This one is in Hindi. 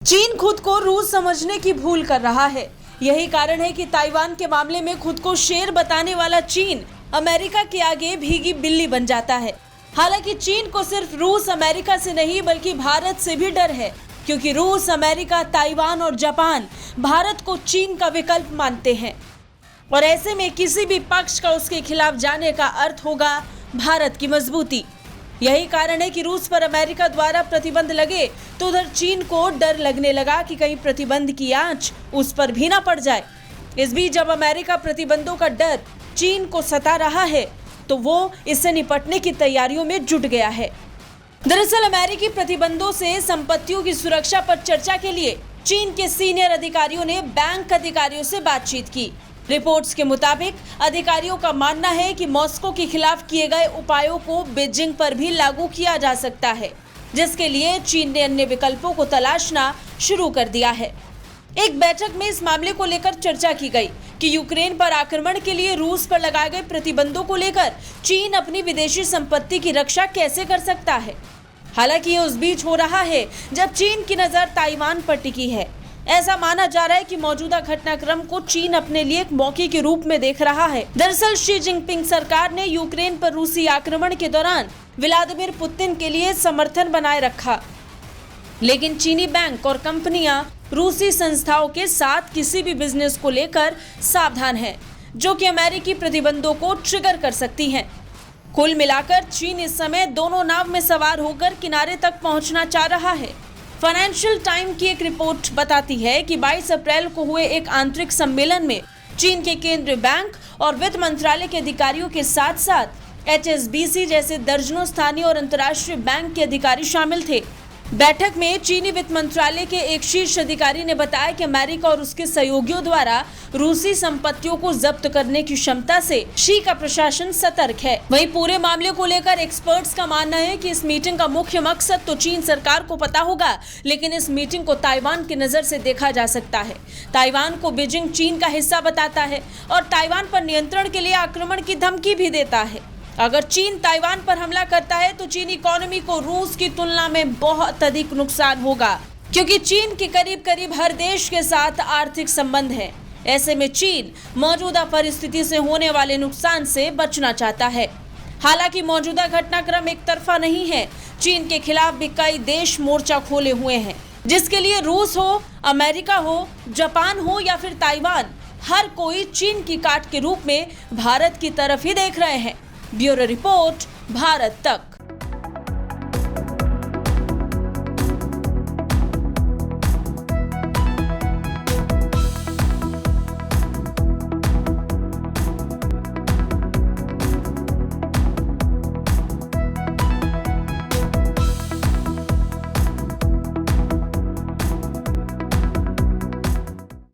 चीन खुद को रूस समझने की भूल कर रहा है। यही कारण है कि ताइवान के मामले में खुद को शेर बताने वाला चीन अमेरिका के आगे भीगी बिल्ली बन जाता है। हालांकि चीन को सिर्फ रूस अमेरिका से नहीं बल्कि भारत से भी डर है, क्योंकि रूस, अमेरिका, ताइवान और जापान भारत को चीन का विकल्प मानते हैं और ऐसे में किसी भी पक्ष का उसके खिलाफ जाने का अर्थ होगा भारत की मजबूती। यही कारण है कि रूस पर अमेरिका द्वारा प्रतिबंध लगे तो उधर चीन को डर लगने लगा कि कहीं प्रतिबंध की आंच उस पर भी ना पड़ जाए। इस बीच जब अमेरिका प्रतिबंधों का डर चीन को सता रहा है तो वो इससे निपटने की तैयारियों में जुट गया है। दरअसल अमेरिकी प्रतिबंधों से संपत्तियों की सुरक्षा पर चर्चा के लिए चीन के सीनियर अधिकारियों ने बैंक अधिकारियों से बातचीत की। रिपोर्ट्स के मुताबिक अधिकारियों का मानना है कि मॉस्को के खिलाफ किए गए उपायों को बीजिंग पर भी लागू किया जा सकता है, जिसके लिए चीन ने अन्य विकल्पों को तलाशना शुरू कर दिया है। एक बैठक में इस मामले को लेकर चर्चा की गई कि यूक्रेन पर आक्रमण के लिए रूस पर लगाए गए प्रतिबंधों को लेकर चीन अपनी विदेशी संपत्ति की रक्षा कैसे कर सकता है। हालांकि ये उस बीच हो रहा है जब चीन की नजर ताइवान पर टिकी है। ऐसा माना जा रहा है कि मौजूदा घटनाक्रम को चीन अपने लिए एक मौके के रूप में देख रहा है। दरअसल शी जिनपिंग सरकार ने यूक्रेन पर रूसी आक्रमण के दौरान व्लादिमीर पुतिन के लिए समर्थन बनाए रखा, लेकिन चीनी बैंक और कंपनियां रूसी संस्थाओं के साथ किसी भी बिजनेस को लेकर सावधान हैं, जो कि अमेरिकी प्रतिबंधों को ट्रिगर कर सकती हैं। कुल मिलाकर चीन इस समय दोनों नाव में सवार होकर किनारे तक पहुंचना चाह रहा है। फाइनेंशियल टाइम की एक रिपोर्ट बताती है कि 22 अप्रैल को हुए एक आंतरिक सम्मेलन में चीन के केंद्रीय बैंक और वित्त मंत्रालय के अधिकारियों के साथ साथ HSBC जैसे दर्जनों स्थानीय और अंतर्राष्ट्रीय बैंक के अधिकारी शामिल थे। बैठक में चीनी वित्त मंत्रालय के एक शीर्ष अधिकारी ने बताया कि अमेरिका और उसके सहयोगियों द्वारा रूसी संपत्तियों को जब्त करने की क्षमता से शी का प्रशासन सतर्क है। वहीं पूरे मामले को लेकर एक्सपर्ट्स का मानना है कि इस मीटिंग का मुख्य मकसद तो चीन सरकार को पता होगा, लेकिन इस मीटिंग को ताइवान की नजर से देखा जा सकता है। ताइवान को बीजिंग चीन का हिस्सा बताता है और ताइवान पर नियंत्रण के लिए आक्रमण की धमकी भी देता है। अगर चीन ताइवान पर हमला करता है तो चीनी इकोनॉमी को रूस की तुलना में बहुत अधिक नुकसान होगा, क्योंकि चीन के करीब करीब हर देश के साथ आर्थिक संबंध है। ऐसे में चीन मौजूदा परिस्थिति से होने वाले नुकसान से बचना चाहता है। हालांकि मौजूदा घटनाक्रम एक तरफा नहीं है। चीन के खिलाफ भी कई देश मोर्चा खोले हुए हैं, जिसके लिए रूस हो, अमेरिका हो, जापान हो या फिर ताइवान, हर कोई चीन की काट के रूप में भारत की तरफ ही देख रहे हैं। ब्यूरो रिपोर्ट, भारत तक।